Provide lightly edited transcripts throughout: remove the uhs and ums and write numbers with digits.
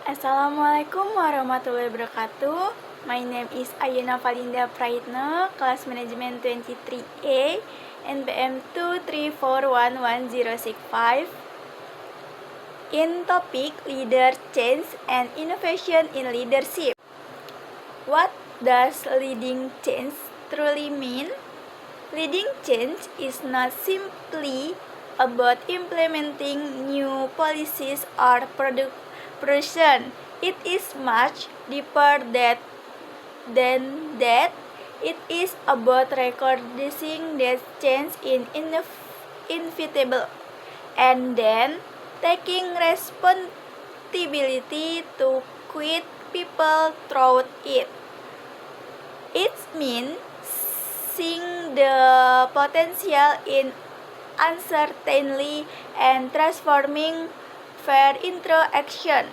Assalamualaikum warahmatullahi wabarakatuh. My name is Ayuna Valinda Praitno, Class Management 23A, NPM 2341165. In topic Leader Change and Innovation in Leadership. What does leading change truly mean? Leading change is not simply about implementing new policies or production. It is much deeper than that. It is about recognizing that change is inevitable and then taking responsibility to guide people through it. It means seeing the potential in uncertainty and transforming fear into action.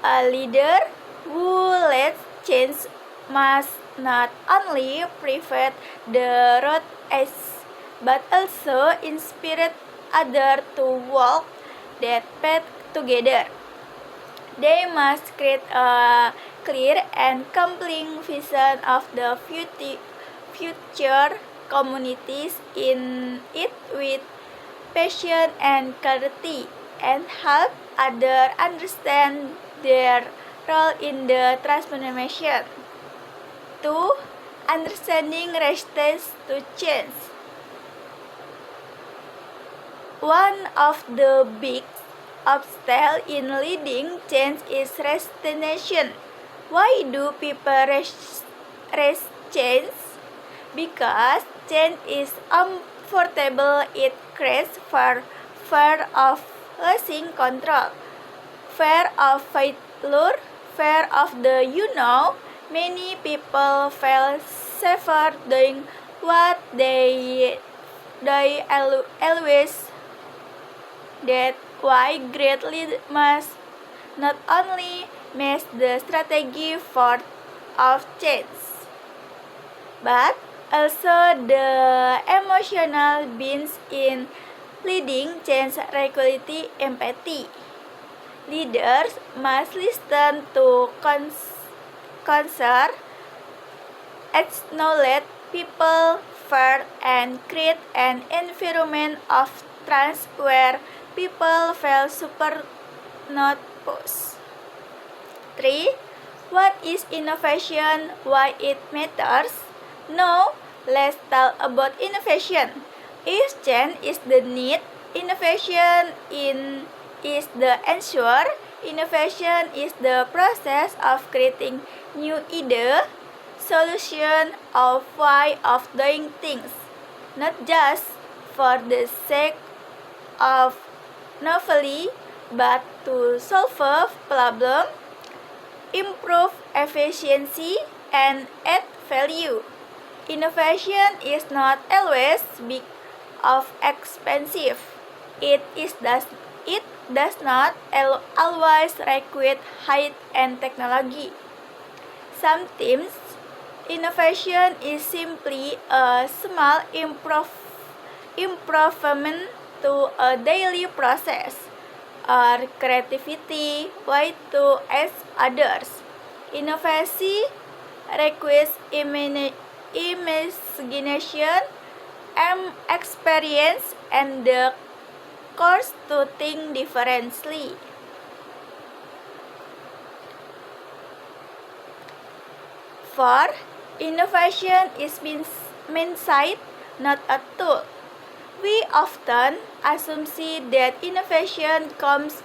A leader who leads change must not only prevent the road but also inspire others to walk that path together. They must create a clear and compelling vision of the future communities in it with passion and clarity, and help others understand their role in the transformation. 2. Understanding resistance to change. One of the big obstacles in leading change is resignation. Why do people resist change? Because change is uncomfortable. It creates fear of losing control, fear of failure, fear of the unknown. Many people feel safer doing what they always. That's why great leaders must not only master the strategy of change, but also the emotional beings in leading change, equality, empathy. Leaders must listen to concern, acknowledge people first, and create an environment of trust where people feel super, not pushed. 3. What is innovation? Why it matters? Now, let's talk about innovation. If change is the need, innovation is the answer. Innovation is the process of creating new idea, solution, or way of doing things, not just for the sake of novelty, but to solve a problem, improve efficiency, and add value. Innovation is not always big or expensive. It does not always require high-end technology. Sometimes innovation is simply a small improvement to a daily process or creativity way to ask others. Innovation requires imagination, experience, and the courage to think differently. 4. Innovation is mindset, not a tool. We often assume that innovation comes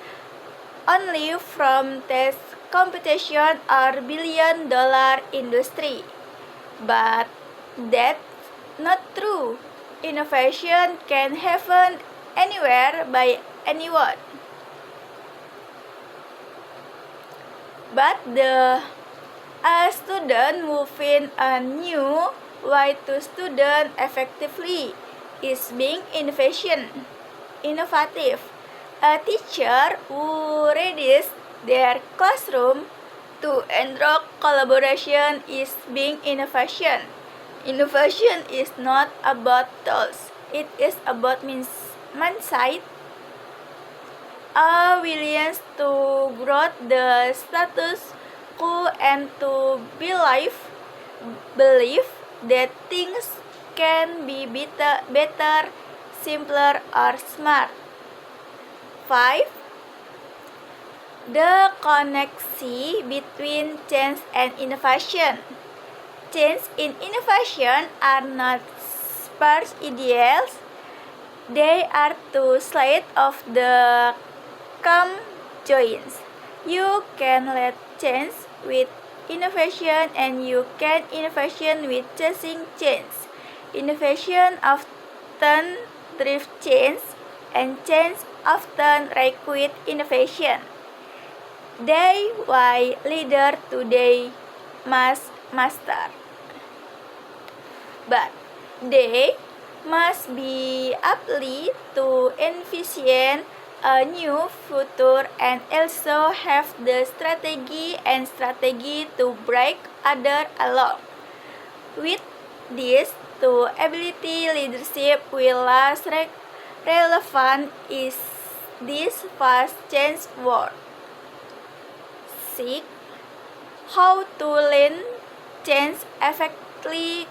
only from test competition or billion-dollar industry, but that's not true. Innovation can happen anywhere by anyone. But a student moving a new way to student effectively is being innovative. A teacher who readies their classroom to enroll collaboration is being innovation. Innovation is not about tools. It is about mindset. a willingness to grow the status quo and to believe that things can be better, simpler, or smart. 5. The connection between change and innovation. Change and innovation are not sparse ideals. They are two sides of the conjoints. You can let change with innovation and you can innovation with chasing change. Innovation often drives change and change often requires innovation. They why leader today must master. But they must be able to envision a new future and also have the strategy to break others along. With this two ability, leadership will last relevant is this fast change world. 6. How to learn change effectively.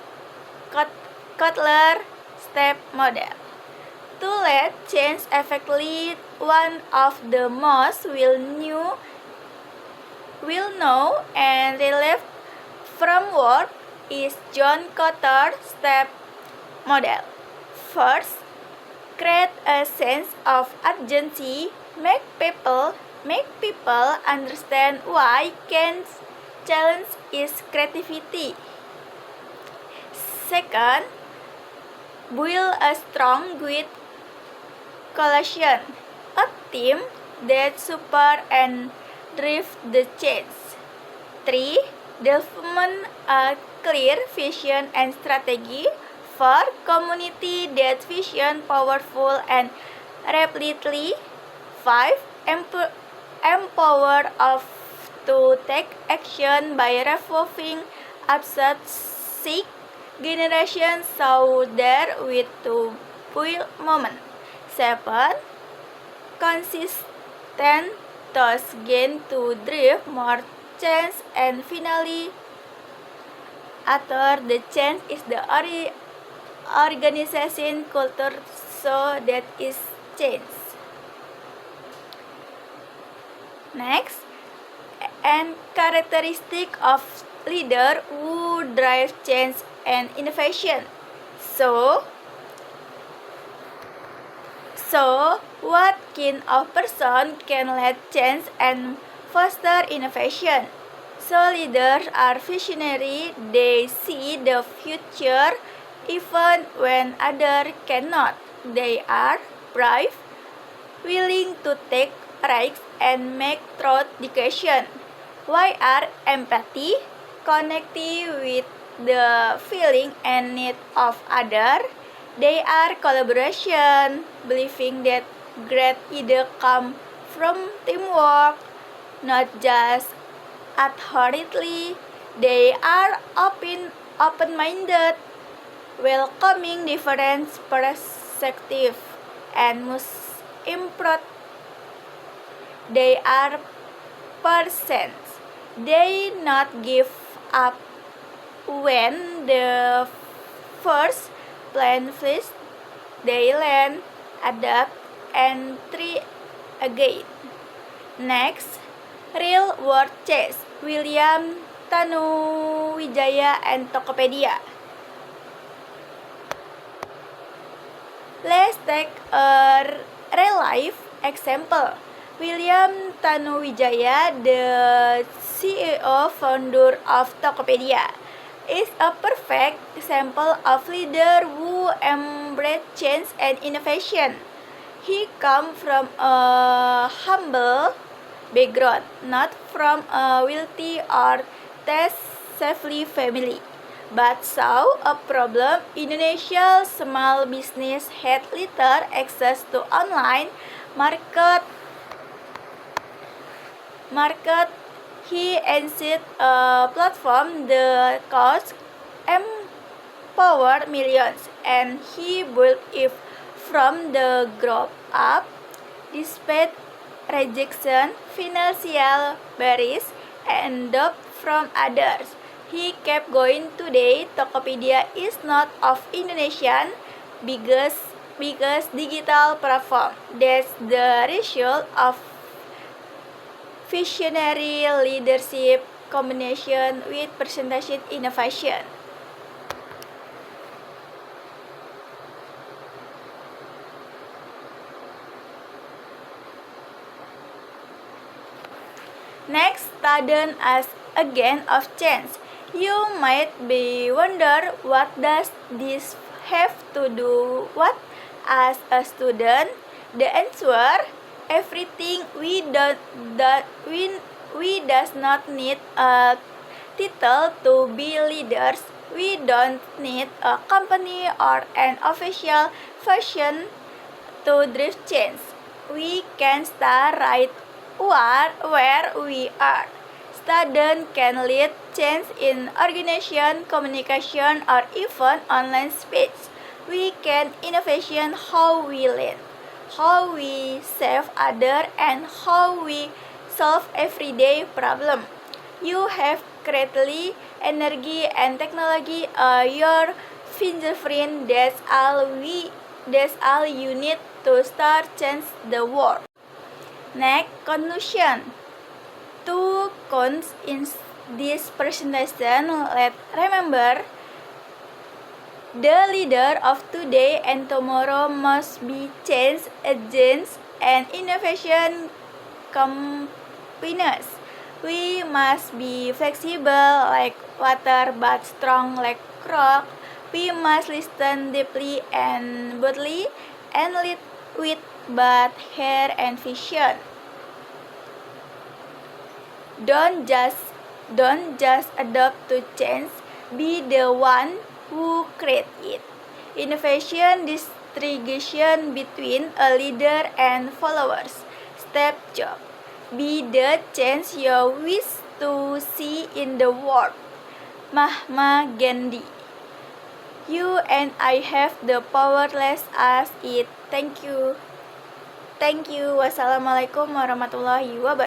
Kotler step model. To lead change effectively, one of the most well-known and relevant framework is John Kotler step model. First, create a sense of urgency. Make people understand why Ken's challenge is creativity. Second, build a strong grit coalition, a team that support and drive the change. 3. Develop a clear vision and strategy. For community that vision powerful and rapidly. 5. Empower of to take action by revolving absurd. 6. Generation so there with to build moment. 7. Consistent thus gain to drive more change. And finally, after the change is the organization culture so that is change. Next, and characteristic of leader who drive change and innovation. So what kind of person can lead change and foster innovation? So leaders are visionary. They see the future even when others cannot. They are brave, willing to take risks and make thought decisions. Why are empathy, connecting with the feeling and need of others? They are collaboration, believing that great ideas come from teamwork, not just authority. They are open-minded, welcoming different perspectives, and most important, they are persons. They not give up when the first plan fails. They learn, adapt, and try again. Next, real world change. William Tanuwijaya and Tokopedia. Let's take a real life example. William Tanuwijaya, the CEO founder of Tokopedia, is a perfect example of leader who embrace change and innovation. He comes from a humble background, not from a wealthy or tech-savvy family, but saw a problem. Indonesia's small business had little access to online market. He invented a platform that could empower millions, and he built it from the ground up. Despite rejection, financial barriers, and doubt from others. He kept going. Today, Tokopedia is not of Indonesian biggest digital platform. That's the result of visionary leadership combination with presentation innovation. Next, sudden as again of chance. You might be wonder, what does this have to do what? As a student, the answer, everything. We does not need a title to be leaders. We don't need a company or an official version to drive change. We can start right where we are. Students can lead change in organization, communication, or even online space. We can innovation how we learn, how we serve others, and how we solve everyday problem. You have creativity, energy, and technology your fingerprint. That's all you need to start change the world. Next, conclusion. Two counts in this presentation. Let's remember, the leader of today and tomorrow must be change agents and innovation companies. We must be flexible like water but strong like rock. We must listen deeply and boldly and lead with but hair and vision. Don't just adopt to change, be the one who create it. Innovation distribution between a leader and followers. Step job. Be the change you wish to see in the world. Mahatma Gandhi. You and I have the power, let us it. Thank you. Wassalamualaikum warahmatullahi wabarakatuh.